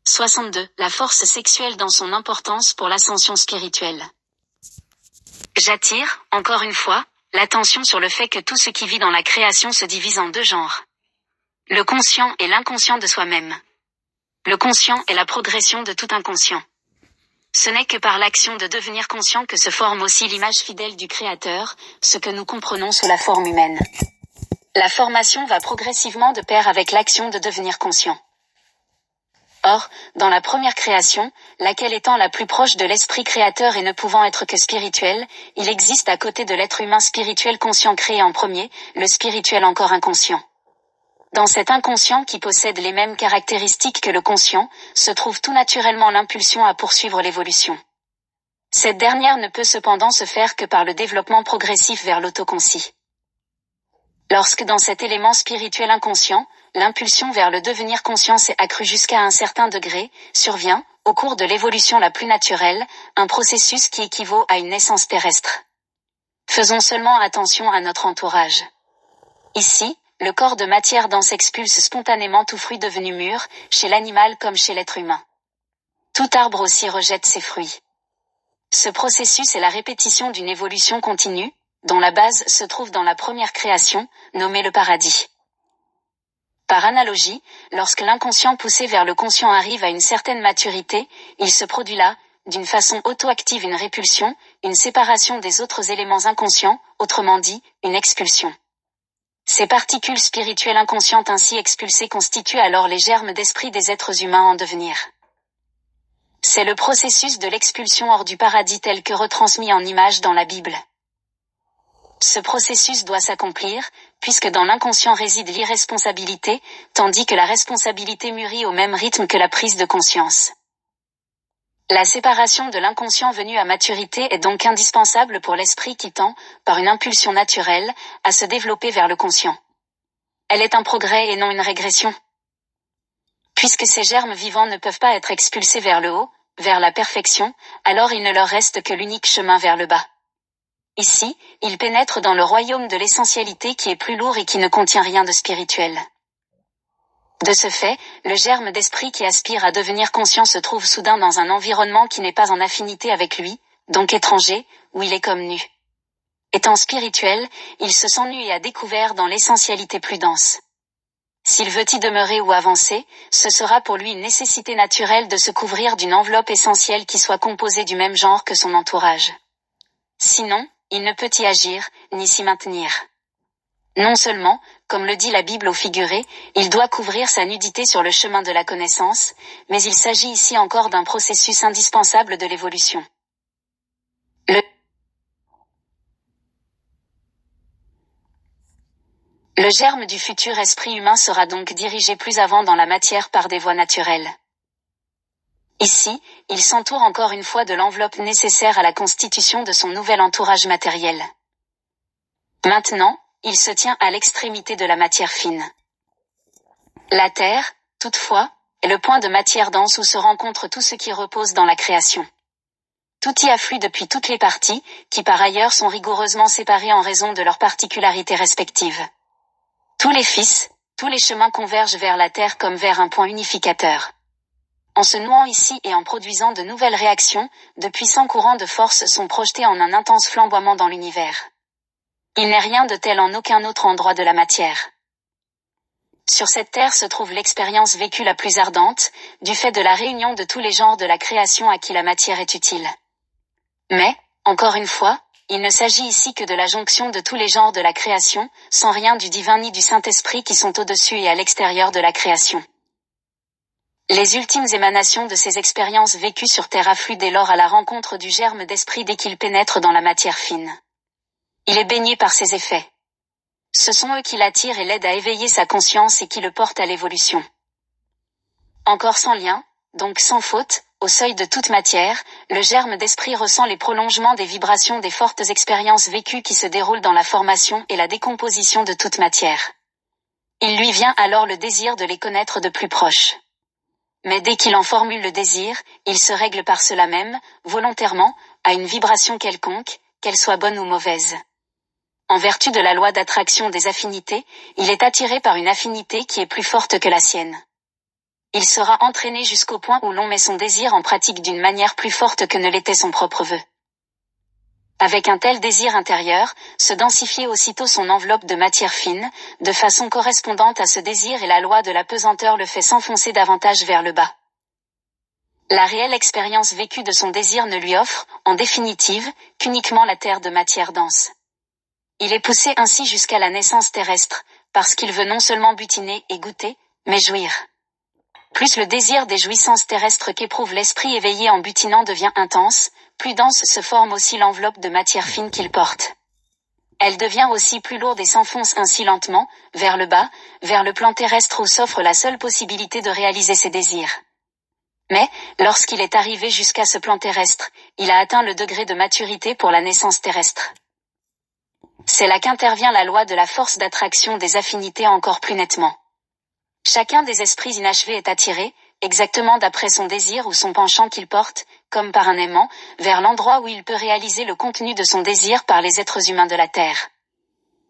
62. La force sexuelle dans son importance pour l'ascension spirituelle. J'attire, encore une fois, l'attention sur le fait que tout ce qui vit dans la création se divise en deux genres. Le conscient et l'inconscient de soi-même. Le conscient est la progression de tout inconscient. Ce n'est que par l'action de devenir conscient que se forme aussi l'image fidèle du Créateur, ce que nous comprenons sous la forme humaine. La formation va progressivement de pair avec l'action de devenir conscient. Or, dans la première création, laquelle étant la plus proche de l'esprit créateur et ne pouvant être que spirituelle, il existe à côté de l'être humain spirituel conscient créé en premier, le spirituel encore inconscient. Dans cet inconscient qui possède les mêmes caractéristiques que le conscient, se trouve tout naturellement l'impulsion à poursuivre l'évolution. Cette dernière ne peut cependant se faire que par le développement progressif vers l'autoconsci. Lorsque dans cet élément spirituel inconscient, l'impulsion vers le devenir conscient s'est accrue jusqu'à un certain degré, survient, au cours de l'évolution la plus naturelle, un processus qui équivaut à une naissance terrestre. Faisons seulement attention à notre entourage. Ici, le corps de matière dense expulse spontanément tout fruit devenu mûr, chez l'animal comme chez l'être humain. Tout arbre aussi rejette ses fruits. Ce processus est la répétition d'une évolution continue, dont la base se trouve dans la première création, nommée le paradis. Par analogie, lorsque l'inconscient poussé vers le conscient arrive à une certaine maturité, il se produit là, d'une façon auto-active une répulsion, une séparation des autres éléments inconscients, autrement dit, une expulsion. Ces particules spirituelles inconscientes ainsi expulsées constituent alors les germes d'esprit des êtres humains en devenir. C'est le processus de l'expulsion hors du paradis tel que retransmis en images dans la Bible. Ce processus doit s'accomplir, puisque dans l'inconscient réside l'irresponsabilité, tandis que la responsabilité mûrit au même rythme que la prise de conscience. La séparation de l'inconscient venu à maturité est donc indispensable pour l'esprit qui tend, par une impulsion naturelle, à se développer vers le conscient. Elle est un progrès et non une régression. Puisque ces germes vivants ne peuvent pas être expulsés vers le haut, vers la perfection, alors il ne leur reste que l'unique chemin vers le bas. Ici, ils pénètrent dans le royaume de l'essentialité qui est plus lourd et qui ne contient rien de spirituel. De ce fait, le germe d'esprit qui aspire à devenir conscient se trouve soudain dans un environnement qui n'est pas en affinité avec lui, donc étranger, où il est comme nu. Étant spirituel, il se sent nu et à découvert dans l'essentialité plus dense. S'il veut y demeurer ou avancer, ce sera pour lui une nécessité naturelle de se couvrir d'une enveloppe essentielle qui soit composée du même genre que son entourage. Sinon, il ne peut y agir, ni s'y maintenir. Non seulement, comme le dit la Bible au figuré, il doit couvrir sa nudité sur le chemin de la connaissance, mais il s'agit ici encore d'un processus indispensable de l'évolution. Le germe du futur esprit humain sera donc dirigé plus avant dans la matière par des voies naturelles. Ici, il s'entoure encore une fois de l'enveloppe nécessaire à la constitution de son nouvel entourage matériel. Maintenant, il se tient à l'extrémité de la matière fine. La Terre, toutefois, est le point de matière dense où se rencontre tout ce qui repose dans la création. Tout y afflue depuis toutes les parties, qui par ailleurs sont rigoureusement séparées en raison de leurs particularités respectives. Tous les fils, tous les chemins convergent vers la Terre comme vers un point unificateur. En se nouant ici et en produisant de nouvelles réactions, de puissants courants de force sont projetés en un intense flamboiement dans l'univers. Il n'est rien de tel en aucun autre endroit de la matière. Sur cette terre se trouve l'expérience vécue la plus ardente, du fait de la réunion de tous les genres de la création à qui la matière est utile. Mais, encore une fois, il ne s'agit ici que de la jonction de tous les genres de la création, sans rien du divin ni du Saint-Esprit qui sont au-dessus et à l'extérieur de la création. Les ultimes émanations de ces expériences vécues sur terre affluent dès lors à la rencontre du germe d'esprit dès qu'il pénètre dans la matière fine. Il est baigné par ses effets. Ce sont eux qui l'attirent et l'aident à éveiller sa conscience et qui le portent à l'évolution. Encore sans lien, donc sans faute, au seuil de toute matière, le germe d'esprit ressent les prolongements des vibrations des fortes expériences vécues qui se déroulent dans la formation et la décomposition de toute matière. Il lui vient alors le désir de les connaître de plus proche. Mais dès qu'il en formule le désir, il se règle par cela même, volontairement, à une vibration quelconque, qu'elle soit bonne ou mauvaise. En vertu de la loi d'attraction des affinités, il est attiré par une affinité qui est plus forte que la sienne. Il sera entraîné jusqu'au point où l'on met son désir en pratique d'une manière plus forte que ne l'était son propre vœu. Avec un tel désir intérieur, se densifier aussitôt son enveloppe de matière fine, de façon correspondante à ce désir, et la loi de la pesanteur le fait s'enfoncer davantage vers le bas. La réelle expérience vécue de son désir ne lui offre, en définitive, qu'uniquement la terre de matière dense. Il est poussé ainsi jusqu'à la naissance terrestre, parce qu'il veut non seulement butiner et goûter, mais jouir. Plus le désir des jouissances terrestres qu'éprouve l'esprit éveillé en butinant devient intense, plus dense se forme aussi l'enveloppe de matière fine qu'il porte. Elle devient aussi plus lourde et s'enfonce ainsi lentement, vers le bas, vers le plan terrestre où s'offre la seule possibilité de réaliser ses désirs. Mais, lorsqu'il est arrivé jusqu'à ce plan terrestre, il a atteint le degré de maturité pour la naissance terrestre. C'est là qu'intervient la loi de la force d'attraction des affinités encore plus nettement. Chacun des esprits inachevés est attiré, exactement d'après son désir ou son penchant qu'il porte, comme par un aimant, vers l'endroit où il peut réaliser le contenu de son désir par les êtres humains de la terre.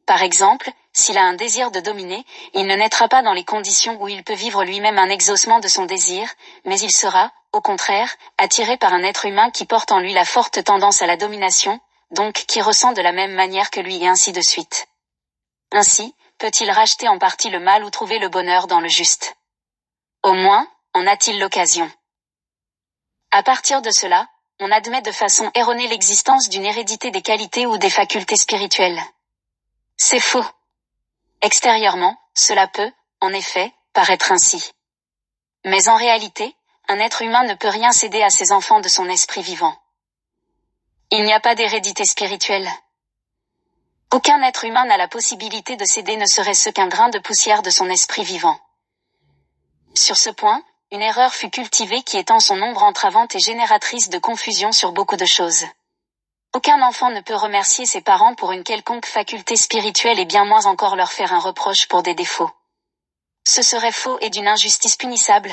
Par exemple, s'il a un désir de dominer, il ne naîtra pas dans les conditions où il peut vivre lui-même un exaucement de son désir, mais il sera, au contraire, attiré par un être humain qui porte en lui la forte tendance à la domination, donc qui ressent de la même manière que lui, et ainsi de suite. Ainsi, peut-il racheter en partie le mal ou trouver le bonheur dans le juste? Au moins, en a-t-il l'occasion. À partir de cela, on admet de façon erronée l'existence d'une hérédité des qualités ou des facultés spirituelles. C'est faux. Extérieurement, cela peut, en effet, paraître ainsi. Mais en réalité, un être humain ne peut rien céder à ses enfants de son esprit vivant. Il n'y a pas d'hérédité spirituelle. Aucun être humain n'a la possibilité de céder ne serait-ce qu'un grain de poussière de son esprit vivant. Sur ce point, une erreur fut cultivée qui étend son ombre entravante et génératrice de confusion sur beaucoup de choses. Aucun enfant ne peut remercier ses parents pour une quelconque faculté spirituelle et bien moins encore leur faire un reproche pour des défauts. Ce serait faux et d'une injustice punissable.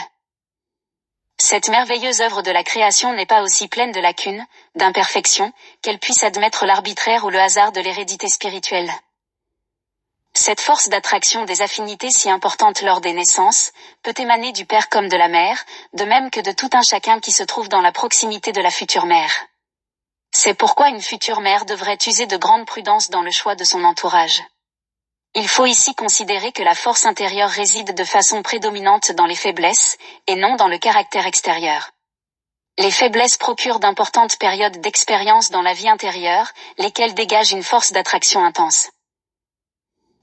Cette merveilleuse œuvre de la création n'est pas aussi pleine de lacunes, d'imperfections, qu'elle puisse admettre l'arbitraire ou le hasard de l'hérédité spirituelle. Cette force d'attraction des affinités si importante lors des naissances, peut émaner du père comme de la mère, de même que de tout un chacun qui se trouve dans la proximité de la future mère. C'est pourquoi une future mère devrait user de grande prudence dans le choix de son entourage. Il faut ici considérer que la force intérieure réside de façon prédominante dans les faiblesses, et non dans le caractère extérieur. Les faiblesses procurent d'importantes périodes d'expérience dans la vie intérieure, lesquelles dégagent une force d'attraction intense.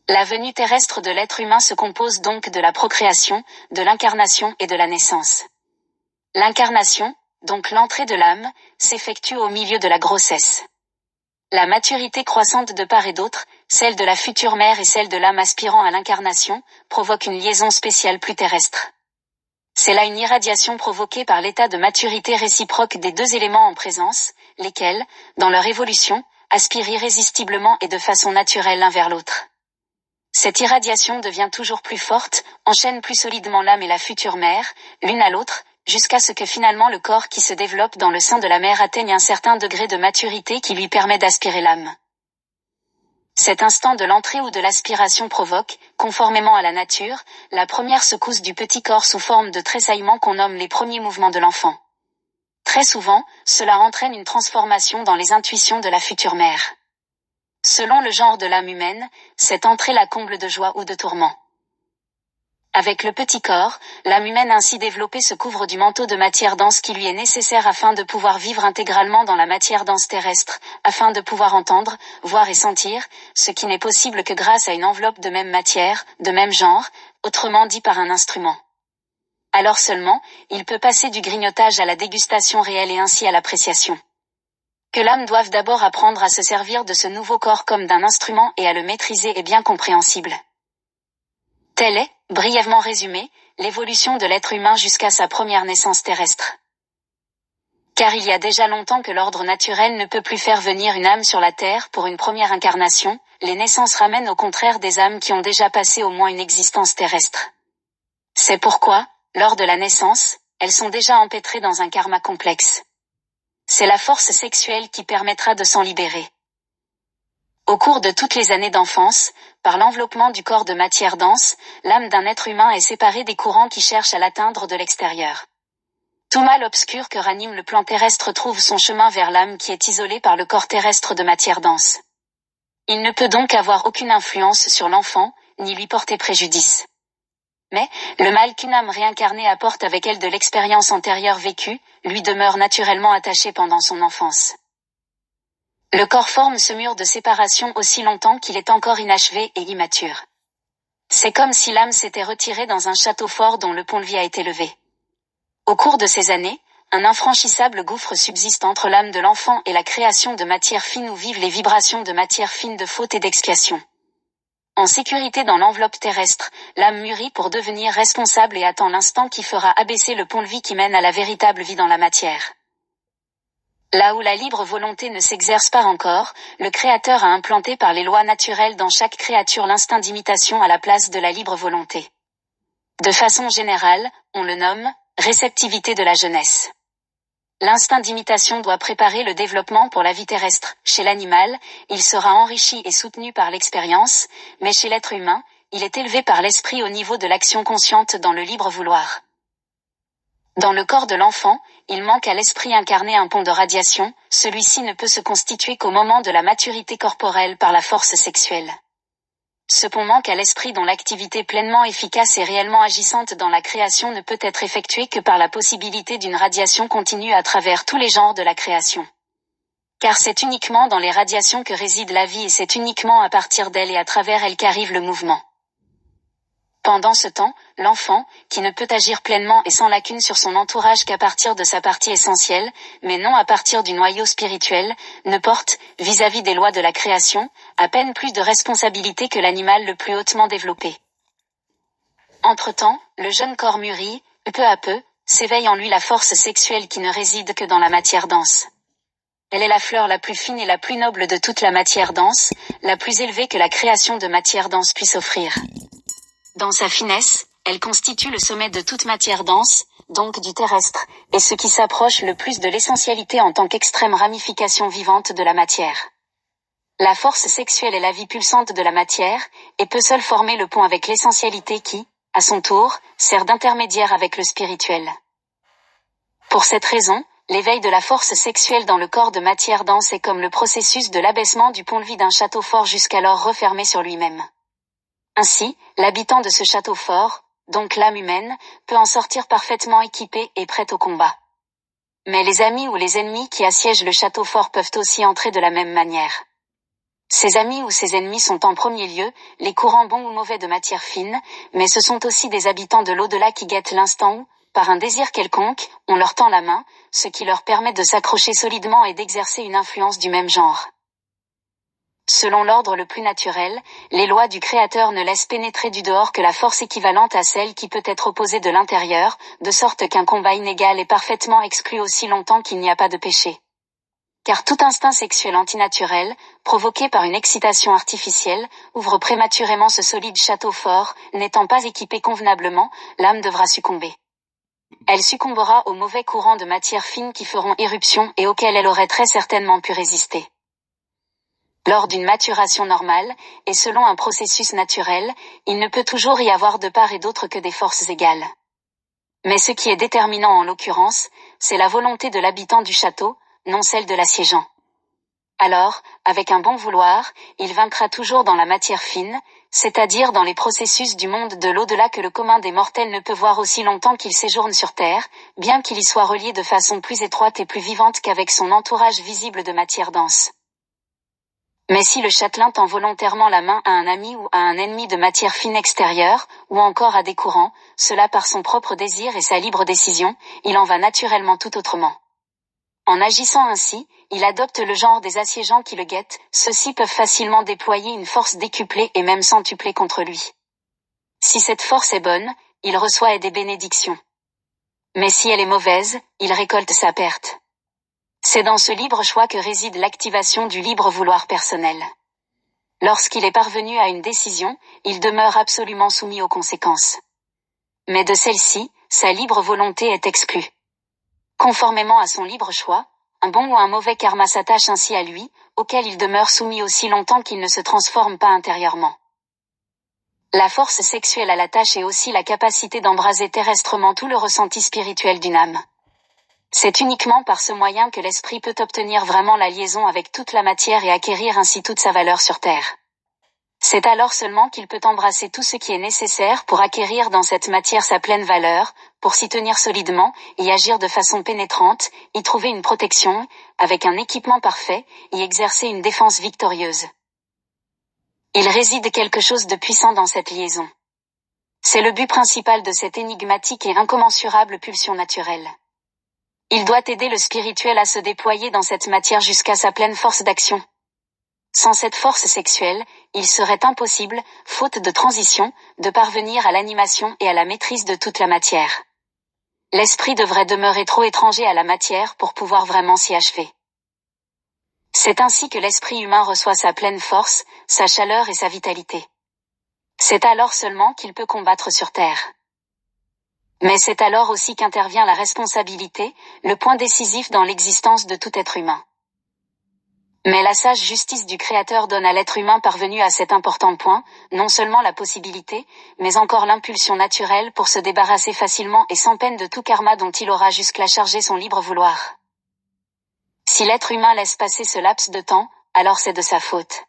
La venue terrestre de l'être humain se compose donc de la procréation, de l'incarnation et de la naissance. L'incarnation, donc l'entrée de l'âme, s'effectue au milieu de la grossesse. La maturité croissante de part et d'autre, celle de la future mère et celle de l'âme aspirant à l'incarnation, provoque une liaison spéciale plus terrestre. C'est là une irradiation provoquée par l'état de maturité réciproque des deux éléments en présence, lesquels, dans leur évolution, aspirent irrésistiblement et de façon naturelle l'un vers l'autre. Cette irradiation devient toujours plus forte, enchaîne plus solidement l'âme et la future mère, l'une à l'autre, jusqu'à ce que finalement le corps qui se développe dans le sein de la mère atteigne un certain degré de maturité qui lui permet d'aspirer l'âme. Cet instant de l'entrée ou de l'aspiration provoque, conformément à la nature, la première secousse du petit corps sous forme de tressaillements qu'on nomme les premiers mouvements de l'enfant. Très souvent, cela entraîne une transformation dans les intuitions de la future mère. Selon le genre de l'âme humaine, cette entrée la comble de joie ou de tourment. Avec le petit corps, l'âme humaine ainsi développée se couvre du manteau de matière dense qui lui est nécessaire afin de pouvoir vivre intégralement dans la matière dense terrestre, afin de pouvoir entendre, voir et sentir, ce qui n'est possible que grâce à une enveloppe de même matière, de même genre, autrement dit par un instrument. Alors seulement, il peut passer du grignotage à la dégustation réelle et ainsi à l'appréciation. Que l'âme doive d'abord apprendre à se servir de ce nouveau corps comme d'un instrument et à le maîtriser est bien compréhensible. Telle est, brièvement résumée, l'évolution de l'être humain jusqu'à sa première naissance terrestre. Car il y a déjà longtemps que l'ordre naturel ne peut plus faire venir une âme sur la terre pour une première incarnation, les naissances ramènent au contraire des âmes qui ont déjà passé au moins une existence terrestre. C'est pourquoi, lors de la naissance, elles sont déjà empêtrées dans un karma complexe. C'est la force sexuelle qui permettra de s'en libérer. Au cours de toutes les années d'enfance, Par l'enveloppement du corps de matière dense, l'âme d'un être humain est séparée des courants qui cherchent à l'atteindre de l'extérieur. Tout mal obscur que ranime le plan terrestre trouve son chemin vers l'âme qui est isolée par le corps terrestre de matière dense. Il ne peut donc avoir aucune influence sur l'enfant, ni lui porter préjudice. Mais, le mal qu'une âme réincarnée apporte avec elle de l'expérience antérieure vécue, lui demeure naturellement attaché pendant son enfance. Le corps forme ce mur de séparation aussi longtemps qu'il est encore inachevé et immature. C'est comme si l'âme s'était retirée dans un château fort dont le pont-levis a été levé. Au cours de ces années, un infranchissable gouffre subsiste entre l'âme de l'enfant et la création de matière fine où vivent les vibrations de matière fine de faute et d'expiation. En sécurité dans l'enveloppe terrestre, l'âme mûrit pour devenir responsable et attend l'instant qui fera abaisser le pont-levis qui mène à la véritable vie dans la matière. Là où la libre volonté ne s'exerce pas encore, le Créateur a implanté par les lois naturelles dans chaque créature l'instinct d'imitation à la place de la libre volonté. De façon générale, on le nomme réceptivité de la jeunesse. L'instinct d'imitation doit préparer le développement pour la vie terrestre. Chez l'animal, il sera enrichi et soutenu par l'expérience, mais chez l'être humain, il est élevé par l'esprit au niveau de l'action consciente dans le libre vouloir. Dans le corps de l'enfant, il manque à l'esprit incarné un pont de radiation, celui-ci ne peut se constituer qu'au moment de la maturité corporelle par la force sexuelle. Ce pont manque à l'esprit dont l'activité pleinement efficace et réellement agissante dans la création ne peut être effectuée que par la possibilité d'une radiation continue à travers tous les genres de la création. Car c'est uniquement dans les radiations que réside la vie et c'est uniquement à partir d'elles et à travers elles qu'arrive le mouvement. Pendant ce temps, l'enfant, qui ne peut agir pleinement et sans lacune sur son entourage qu'à partir de sa partie essentielle, mais non à partir du noyau spirituel, ne porte, vis-à-vis des lois de la création, à peine plus de responsabilité que l'animal le plus hautement développé. Entre-temps, le jeune corps mûrit, peu à peu, s'éveille en lui la force sexuelle qui ne réside que dans la matière dense. Elle est la fleur la plus fine et la plus noble de toute la matière dense, la plus élevée que la création de matière dense puisse offrir. Dans sa finesse, elle constitue le sommet de toute matière dense, donc du terrestre, et ce qui s'approche le plus de l'essentialité en tant qu'extrême ramification vivante de la matière. La force sexuelle est la vie pulsante de la matière, et peut seule former le pont avec l'essentialité qui, à son tour, sert d'intermédiaire avec le spirituel. Pour cette raison, l'éveil de la force sexuelle dans le corps de matière dense est comme le processus de l'abaissement du pont-levis d'un château fort jusqu'alors refermé sur lui-même. Ainsi, l'habitant de ce château fort, donc l'âme humaine, peut en sortir parfaitement équipé et prêt au combat. Mais les amis ou les ennemis qui assiègent le château fort peuvent aussi entrer de la même manière. Ces amis ou ces ennemis sont en premier lieu, les courants bons ou mauvais de matière fine, mais ce sont aussi des habitants de l'au-delà qui guettent l'instant où, par un désir quelconque, on leur tend la main, ce qui leur permet de s'accrocher solidement et d'exercer une influence du même genre. Selon l'ordre le plus naturel, les lois du Créateur ne laissent pénétrer du dehors que la force équivalente à celle qui peut être opposée de l'intérieur, de sorte qu'un combat inégal est parfaitement exclu aussi longtemps qu'il n'y a pas de péché. Car tout instinct sexuel antinaturel, provoqué par une excitation artificielle, ouvre prématurément ce solide château fort, n'étant pas équipé convenablement, l'âme devra succomber. Elle succombera aux mauvais courants de matière fine qui feront éruption et auxquels elle aurait très certainement pu résister. Lors d'une maturation normale, et selon un processus naturel, il ne peut toujours y avoir de part et d'autre que des forces égales. Mais ce qui est déterminant en l'occurrence, c'est la volonté de l'habitant du château, non celle de l'assiégeant. Alors, avec un bon vouloir, il vaincra toujours dans la matière fine, c'est-à-dire dans les processus du monde de l'au-delà que le commun des mortels ne peut voir aussi longtemps qu'il séjourne sur Terre, bien qu'il y soit relié de façon plus étroite et plus vivante qu'avec son entourage visible de matière dense. Mais si le châtelain tend volontairement la main à un ami ou à un ennemi de matière fine extérieure, ou encore à des courants, cela par son propre désir et sa libre décision, il en va naturellement tout autrement. En agissant ainsi, il adopte le genre des assiégeants qui le guettent, ceux-ci peuvent facilement déployer une force décuplée et même centuplée contre lui. Si cette force est bonne, il reçoit des bénédictions. Mais si elle est mauvaise, il récolte sa perte. C'est dans ce libre choix que réside l'activation du libre vouloir personnel. Lorsqu'il est parvenu à une décision, il demeure absolument soumis aux conséquences. Mais de celle-ci, sa libre volonté est exclue. Conformément à son libre choix, un bon ou un mauvais karma s'attache ainsi à lui, auquel il demeure soumis aussi longtemps qu'il ne se transforme pas intérieurement. La force sexuelle à la tâche est aussi la capacité d'embraser terrestrement tout le ressenti spirituel d'une âme. C'est uniquement par ce moyen que l'esprit peut obtenir vraiment la liaison avec toute la matière et acquérir ainsi toute sa valeur sur terre. C'est alors seulement qu'il peut embrasser tout ce qui est nécessaire pour acquérir dans cette matière sa pleine valeur, pour s'y tenir solidement, y agir de façon pénétrante, y trouver une protection, avec un équipement parfait, y exercer une défense victorieuse. Il réside quelque chose de puissant dans cette liaison. C'est le but principal de cette énigmatique et incommensurable pulsion naturelle. Il doit aider le spirituel à se déployer dans cette matière jusqu'à sa pleine force d'action. Sans cette force sexuelle, il serait impossible, faute de transition, de parvenir à l'animation et à la maîtrise de toute la matière. L'esprit devrait demeurer trop étranger à la matière pour pouvoir vraiment s'y achever. C'est ainsi que l'esprit humain reçoit sa pleine force, sa chaleur et sa vitalité. C'est alors seulement qu'il peut combattre sur terre. Mais c'est alors aussi qu'intervient la responsabilité, le point décisif dans l'existence de tout être humain. Mais la sage justice du Créateur donne à l'être humain parvenu à cet important point, non seulement la possibilité, mais encore l'impulsion naturelle pour se débarrasser facilement et sans peine de tout karma dont il aura jusque-là chargé son libre vouloir. Si l'être humain laisse passer ce laps de temps, alors c'est de sa faute.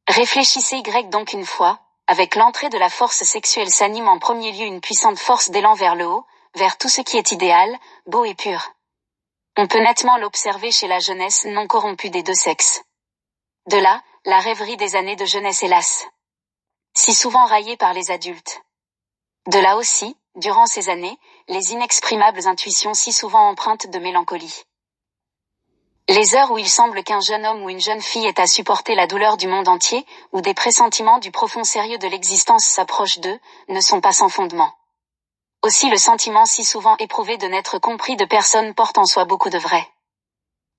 Réfléchissez donc une fois, avec l'entrée de la force sexuelle s'anime en premier lieu une puissante force d'élan vers le haut, vers tout ce qui est idéal, beau et pur. On peut nettement l'observer chez la jeunesse non corrompue des deux sexes. De là, la rêverie des années de jeunesse hélas. Si souvent raillée par les adultes. De là aussi, durant ces années, les inexprimables intuitions si souvent empreintes de mélancolie. Les heures où il semble qu'un jeune homme ou une jeune fille est à supporter la douleur du monde entier, où des pressentiments du profond sérieux de l'existence s'approchent d'eux, ne sont pas sans fondement. Aussi le sentiment si souvent éprouvé de n'être compris de personne porte en soi beaucoup de vrai.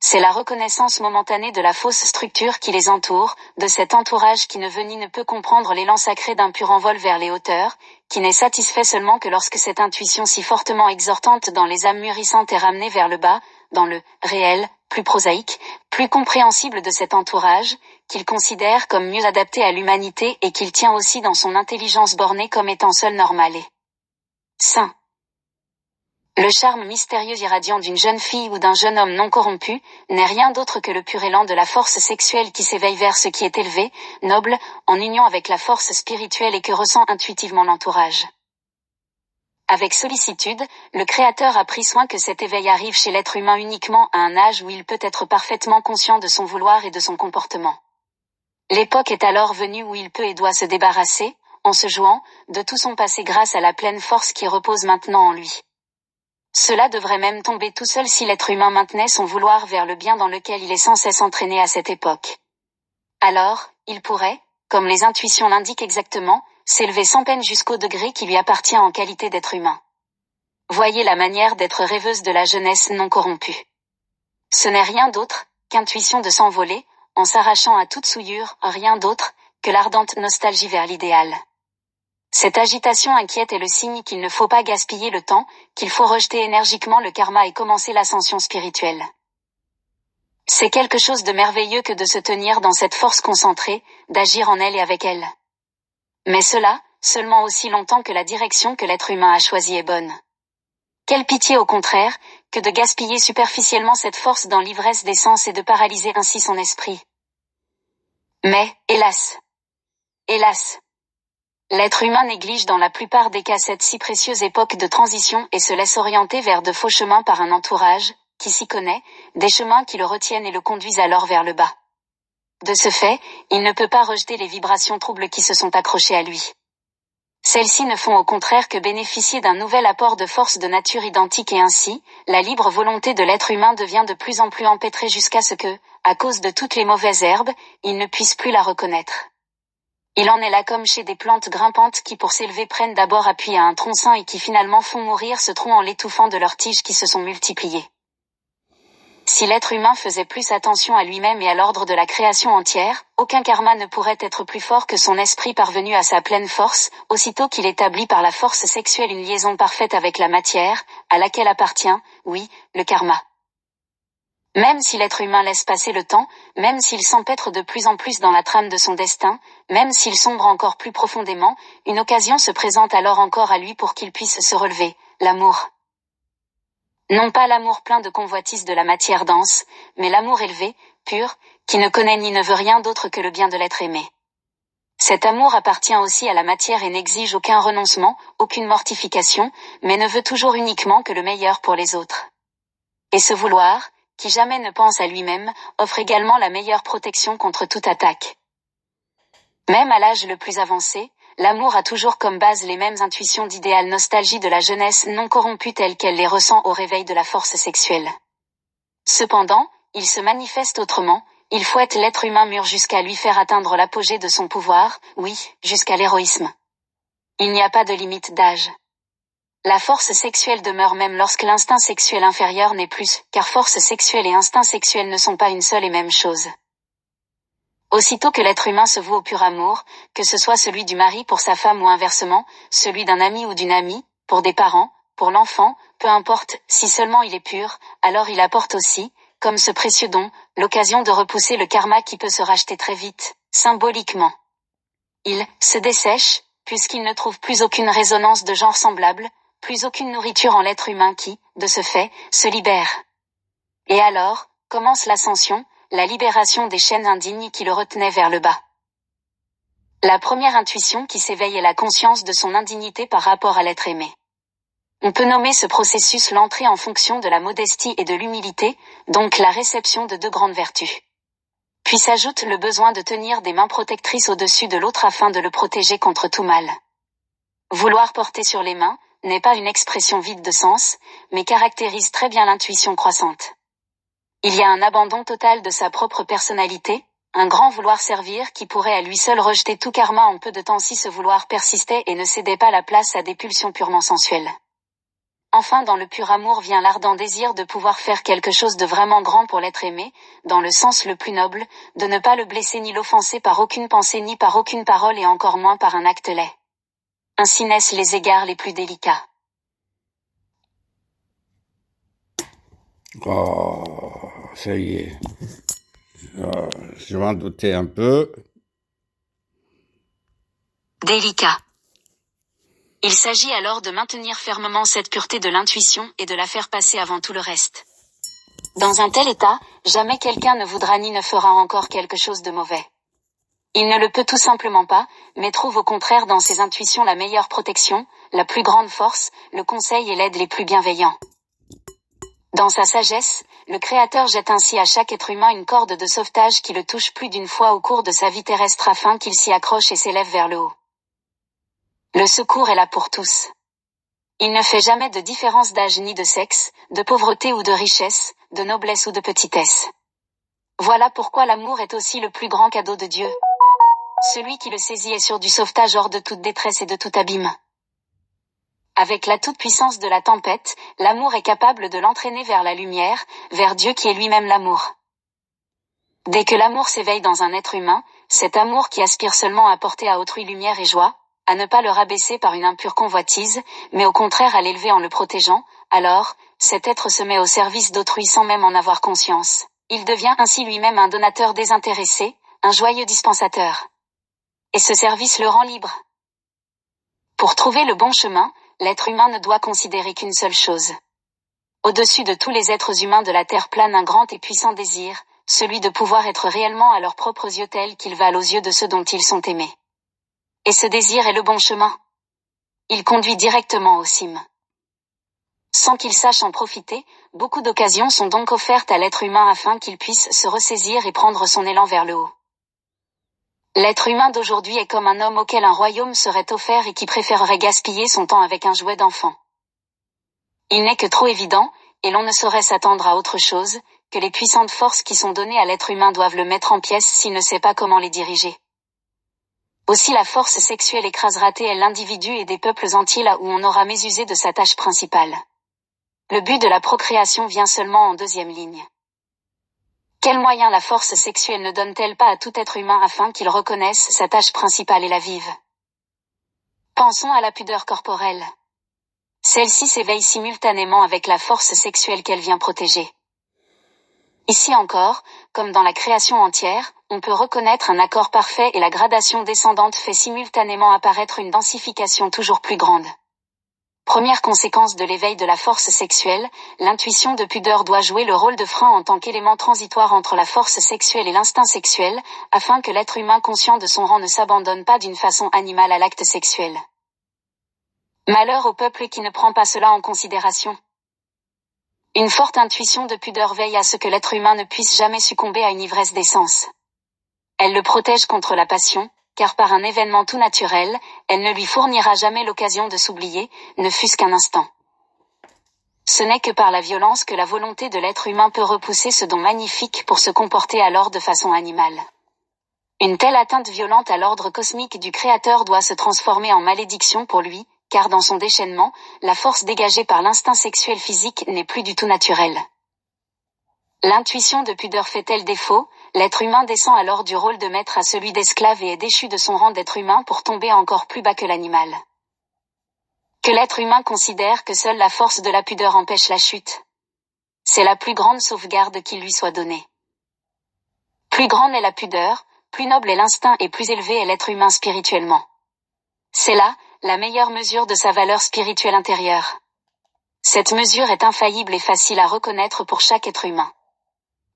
C'est la reconnaissance momentanée de la fausse structure qui les entoure, de cet entourage qui ne veut ni ne peut comprendre l'élan sacré d'un pur envol vers les hauteurs, qui n'est satisfait seulement que lorsque cette intuition si fortement exhortante dans les âmes mûrissantes est ramenée vers le bas, dans le réel, plus prosaïque, plus compréhensible de cet entourage, qu'il considère comme mieux adapté à l'humanité et qu'il tient aussi dans son intelligence bornée comme étant seul normal et saint. Le charme mystérieux irradiant d'une jeune fille ou d'un jeune homme non corrompu n'est rien d'autre que le pur élan de la force sexuelle qui s'éveille vers ce qui est élevé, noble, en union avec la force spirituelle et que ressent intuitivement l'entourage. Avec sollicitude, le Créateur a pris soin que cet éveil arrive chez l'être humain uniquement à un âge où il peut être parfaitement conscient de son vouloir et de son comportement. L'époque est alors venue où il peut et doit se débarrasser, en se jouant, de tout son passé grâce à la pleine force qui repose maintenant en lui. Cela devrait même tomber tout seul si l'être humain maintenait son vouloir vers le bien dans lequel il est sans cesse entraîné à cette époque. Alors, il pourrait, comme les intuitions l'indiquent exactement, s'élever sans peine jusqu'au degré qui lui appartient en qualité d'être humain. Voyez la manière d'être rêveuse de la jeunesse non corrompue. Ce n'est rien d'autre qu'intuition de s'envoler, en s'arrachant à toute souillure, rien d'autre que l'ardente nostalgie vers l'idéal. Cette agitation inquiète est le signe qu'il ne faut pas gaspiller le temps, qu'il faut rejeter énergiquement le karma et commencer l'ascension spirituelle. C'est quelque chose de merveilleux que de se tenir dans cette force concentrée, d'agir en elle et avec elle. Mais cela, seulement aussi longtemps que la direction que l'être humain a choisie est bonne. Quelle pitié au contraire, que de gaspiller superficiellement cette force dans l'ivresse des sens et de paralyser ainsi son esprit. Mais, hélas, l'être humain néglige dans la plupart des cas cette si précieuse époque de transition et se laisse orienter vers de faux chemins par un entourage, qui s'y connaît, des chemins qui le retiennent et le conduisent alors vers le bas. De ce fait, il ne peut pas rejeter les vibrations troubles qui se sont accrochées à lui. Celles-ci ne font au contraire que bénéficier d'un nouvel apport de force de nature identique et ainsi, la libre volonté de l'être humain devient de plus en plus empêtrée jusqu'à ce que, à cause de toutes les mauvaises herbes, il ne puisse plus la reconnaître. Il en est là comme chez des plantes grimpantes qui pour s'élever prennent d'abord appui à un tronc et qui finalement font mourir ce tronc en l'étouffant de leurs tiges qui se sont multipliées. Si l'être humain faisait plus attention à lui-même et à l'ordre de la création entière, aucun karma ne pourrait être plus fort que son esprit parvenu à sa pleine force, aussitôt qu'il établit par la force sexuelle une liaison parfaite avec la matière, à laquelle appartient, oui, le karma. Même si l'être humain laisse passer le temps, même s'il s'empêtre de plus en plus dans la trame de son destin, même s'il sombre encore plus profondément, une occasion se présente alors encore à lui pour qu'il puisse se relever, l'amour. Non pas l'amour plein de convoitise de la matière dense, mais l'amour élevé, pur, qui ne connaît ni ne veut rien d'autre que le bien de l'être aimé. Cet amour appartient aussi à la matière et n'exige aucun renoncement, aucune mortification, mais ne veut toujours uniquement que le meilleur pour les autres. Et ce vouloir, qui jamais ne pense à lui-même, offre également la meilleure protection contre toute attaque. Même à l'âge le plus avancé, l'amour a toujours comme base les mêmes intuitions d'idéal nostalgie de la jeunesse non corrompue telle qu'elle les ressent au réveil de la force sexuelle. Cependant, il se manifeste autrement, il fouette l'être humain mûr jusqu'à lui faire atteindre l'apogée de son pouvoir, oui, jusqu'à l'héroïsme. Il n'y a pas de limite d'âge. La force sexuelle demeure même lorsque l'instinct sexuel inférieur n'est plus, car force sexuelle et instinct sexuel ne sont pas une seule et même chose. Aussitôt que l'être humain se voue au pur amour, que ce soit celui du mari pour sa femme ou inversement, celui d'un ami ou d'une amie, pour des parents, pour l'enfant, peu importe, si seulement il est pur, alors il apporte aussi, comme ce précieux don, l'occasion de repousser le karma qui peut se racheter très vite, symboliquement. Il se dessèche, puisqu'il ne trouve plus aucune résonance de genre semblable, plus aucune nourriture en l'être humain qui, de ce fait, se libère. Et alors, commence l'ascension, la libération des chaînes indignes qui le retenaient vers le bas. La première intuition qui s'éveille est la conscience de son indignité par rapport à l'être aimé. On peut nommer ce processus l'entrée en fonction de la modestie et de l'humilité, donc la réception de deux grandes vertus. Puis s'ajoute le besoin de tenir des mains protectrices au-dessus de l'autre afin de le protéger contre tout mal. Vouloir porter sur les mains n'est pas une expression vide de sens, mais caractérise très bien l'intuition croissante. Il y a un abandon total de sa propre personnalité, un grand vouloir servir qui pourrait à lui seul rejeter tout karma en peu de temps si ce vouloir persistait et ne cédait pas la place à des pulsions purement sensuelles. Enfin, dans le pur amour vient l'ardent désir de pouvoir faire quelque chose de vraiment grand pour l'être aimé, dans le sens le plus noble, de ne pas le blesser ni l'offenser par aucune pensée ni par aucune parole et encore moins par un acte laid. Ainsi naissent les égards les plus délicats. Oh, ça y est. Je m'en doutais un peu. Délicat. Il s'agit alors de maintenir fermement cette pureté de l'intuition et de la faire passer avant tout le reste. Dans un tel état, jamais quelqu'un ne voudra ni ne fera encore quelque chose de mauvais. Il ne le peut tout simplement pas, mais trouve au contraire dans ses intuitions la meilleure protection, la plus grande force, le conseil et l'aide les plus bienveillants. Dans sa sagesse, le Créateur jette ainsi à chaque être humain une corde de sauvetage qui le touche plus d'une fois au cours de sa vie terrestre afin qu'il s'y accroche et s'élève vers le haut. Le secours est là pour tous. Il ne fait jamais de différence d'âge ni de sexe, de pauvreté ou de richesse, de noblesse ou de petitesse. Voilà pourquoi l'amour est aussi le plus grand cadeau de Dieu. Celui qui le saisit est sûr du sauvetage hors de toute détresse et de tout abîme. Avec la toute-puissance de la tempête, l'amour est capable de l'entraîner vers la lumière, vers Dieu qui est lui-même l'amour. Dès que l'amour s'éveille dans un être humain, cet amour qui aspire seulement à porter à autrui lumière et joie, à ne pas le rabaisser par une impure convoitise, mais au contraire à l'élever en le protégeant, alors, cet être se met au service d'autrui sans même en avoir conscience. Il devient ainsi lui-même un donateur désintéressé, un joyeux dispensateur. Et ce service le rend libre. Pour trouver le bon chemin, l'être humain ne doit considérer qu'une seule chose. Au-dessus de tous les êtres humains de la terre plane un grand et puissant désir, celui de pouvoir être réellement à leurs propres yeux tels qu'ils valent aux yeux de ceux dont ils sont aimés. Et ce désir est le bon chemin. Il conduit directement aux cimes. Sans qu'il sache en profiter, beaucoup d'occasions sont donc offertes à l'être humain afin qu'il puisse se ressaisir et prendre son élan vers le haut. L'être humain d'aujourd'hui est comme un homme auquel un royaume serait offert et qui préférerait gaspiller son temps avec un jouet d'enfant. Il n'est que trop évident, et l'on ne saurait s'attendre à autre chose, que les puissantes forces qui sont données à l'être humain doivent le mettre en pièces s'il ne sait pas comment les diriger. Aussi la force sexuelle écrasera-t-elle l'individu et des peuples entiers là où on aura mésusé de sa tâche principale. Le but de la procréation vient seulement en deuxième ligne. Quels moyens la force sexuelle ne donne-t-elle pas à tout être humain afin qu'il reconnaisse sa tâche principale et la vive? Pensons à la pudeur corporelle. Celle-ci s'éveille simultanément avec la force sexuelle qu'elle vient protéger. Ici encore, comme dans la création entière, on peut reconnaître un accord parfait et la gradation descendante fait simultanément apparaître une densification toujours plus grande. Première conséquence de l'éveil de la force sexuelle, l'intuition de pudeur doit jouer le rôle de frein en tant qu'élément transitoire entre la force sexuelle et l'instinct sexuel, afin que l'être humain conscient de son rang ne s'abandonne pas d'une façon animale à l'acte sexuel. Malheur au peuple qui ne prend pas cela en considération. Une forte intuition de pudeur veille à ce que l'être humain ne puisse jamais succomber à une ivresse des sens. Elle le protège contre la passion, car par un événement tout naturel, elle ne lui fournira jamais l'occasion de s'oublier, ne fût-ce qu'un instant. Ce n'est que par la violence que la volonté de l'être humain peut repousser ce don magnifique pour se comporter alors de façon animale. Une telle atteinte violente à l'ordre cosmique du Créateur doit se transformer en malédiction pour lui, car dans son déchaînement, la force dégagée par l'instinct sexuel physique n'est plus du tout naturelle. L'intuition de pudeur fait-elle défaut, l'être humain descend alors du rôle de maître à celui d'esclave et est déchu de son rang d'être humain pour tomber encore plus bas que l'animal. Que l'être humain considère que seule la force de la pudeur empêche la chute. C'est la plus grande sauvegarde qui lui soit donnée. Plus grande est la pudeur, plus noble est l'instinct et plus élevé est l'être humain spirituellement. C'est là, la meilleure mesure de sa valeur spirituelle intérieure. Cette mesure est infaillible et facile à reconnaître pour chaque être humain.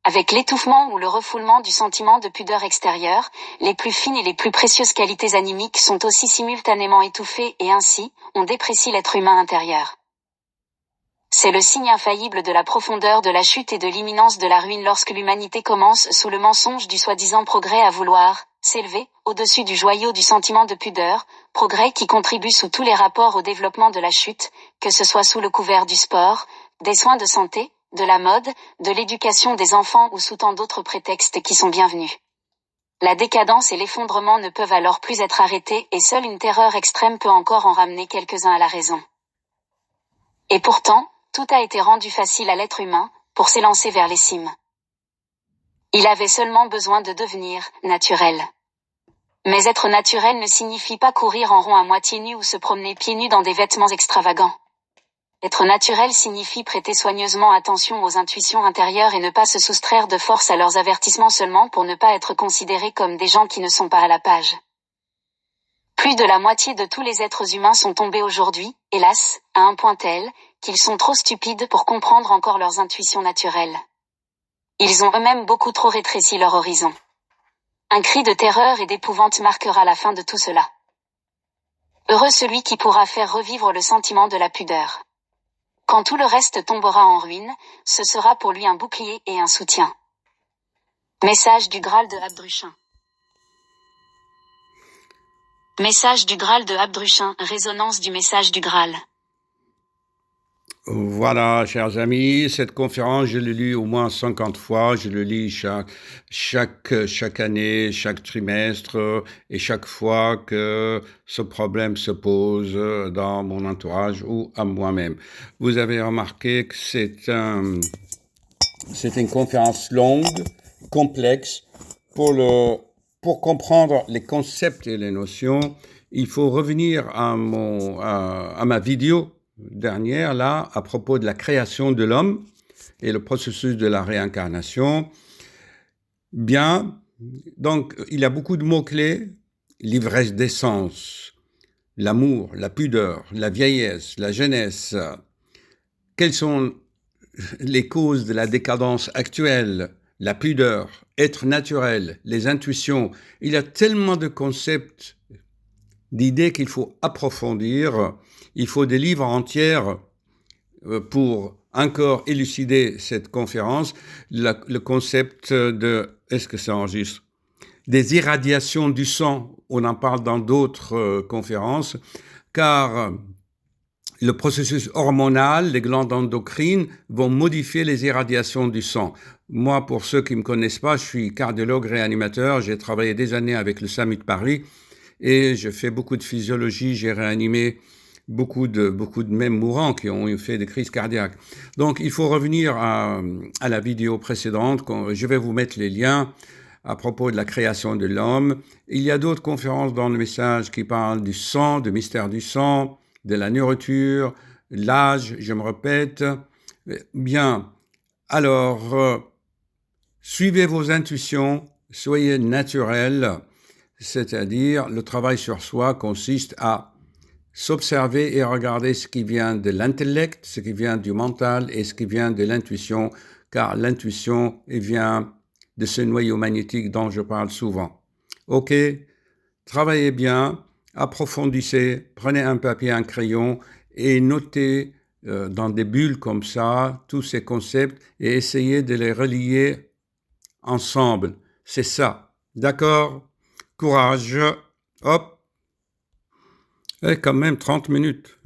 Avec l'étouffement ou le refoulement du sentiment de pudeur extérieure, les plus fines et les plus précieuses qualités animiques sont aussi simultanément étouffées et ainsi, on déprécie l'être humain intérieur. C'est le signe infaillible de la profondeur de la chute et de l'imminence de la ruine lorsque l'humanité commence sous le mensonge du soi-disant progrès à vouloir s'élever au-dessus du joyau du sentiment de pudeur, progrès qui contribue sous tous les rapports au développement de la chute, que ce soit sous le couvert du sport, des soins de santé, de la mode, de l'éducation des enfants ou sous tant d'autres prétextes qui sont bienvenus. La décadence et l'effondrement ne peuvent alors plus être arrêtés et seule une terreur extrême peut encore en ramener quelques-uns à la raison. Et pourtant, tout a été rendu facile à l'être humain, pour s'élancer vers les cimes. Il avait seulement besoin de devenir naturel. Mais être naturel ne signifie pas courir en rond à moitié nu ou se promener pieds nus dans des vêtements extravagants. Être naturel signifie prêter soigneusement attention aux intuitions intérieures et ne pas se soustraire de force à leurs avertissements seulement pour ne pas être considérés comme des gens qui ne sont pas à la page. Plus de la moitié de tous les êtres humains sont tombés aujourd'hui, hélas, à un point tel, qu'ils sont trop stupides pour comprendre encore leurs intuitions naturelles. Ils ont eux-mêmes beaucoup trop rétréci leur horizon. Un cri de terreur et d'épouvante marquera la fin de tout cela. Heureux celui qui pourra faire revivre le sentiment de la pudeur. Quand tout le reste tombera en ruine, ce sera pour lui un bouclier et un soutien. Message du Graal de Abdruchin. Message du Graal de Abdruchin, résonance du message du Graal. Voilà, chers amis, cette conférence, je l'ai lue au moins 50 fois, je le lis chaque année, chaque trimestre, et chaque fois que ce problème se pose dans mon entourage ou à moi-même. Vous avez remarqué que c'est une conférence longue, complexe. Pour comprendre les concepts et les notions, il faut revenir à ma vidéo dernière, là, à propos de la création de l'homme et le processus de la réincarnation. Bien, donc, il y a beaucoup de mots-clés: l'ivresse d'essence, l'amour, la pudeur, la vieillesse, la jeunesse. Quelles sont les causes de la décadence actuelle? La pudeur, être naturel, les intuitions. Il y a tellement de concepts, d'idées qu'il faut approfondir. Il faut des livres entiers pour encore élucider cette conférence. Le concept de, est-ce que ça enregistre? Des irradiations du sang, on en parle dans d'autres conférences, car le processus hormonal, les glandes endocrines vont modifier les irradiations du sang. Moi, pour ceux qui ne me connaissent pas, je suis cardiologue réanimateur, j'ai travaillé des années avec le SAMU de Paris et je fais beaucoup de physiologie, j'ai réanimé beaucoup de même mourants qui ont fait des crises cardiaques. Donc, il faut revenir à la vidéo précédente. Je vais vous mettre les liens à propos de la création de l'homme. Il y a d'autres conférences dans le message qui parlent du sang, du mystère du sang, de la nourriture, l'âge, je me répète. Bien, alors, Suivez vos intuitions, soyez naturel, c'est-à-dire le travail sur soi consiste à s'observer et regarder ce qui vient de l'intellect, ce qui vient du mental et ce qui vient de l'intuition, car l'intuition vient de ce noyau magnétique dont je parle souvent. Ok, travaillez bien, approfondissez, prenez un papier, un crayon et notez dans des bulles comme ça tous ces concepts et essayez de les relier ensemble. C'est ça. D'accord? Courage. Hop. Et quand même 30 minutes.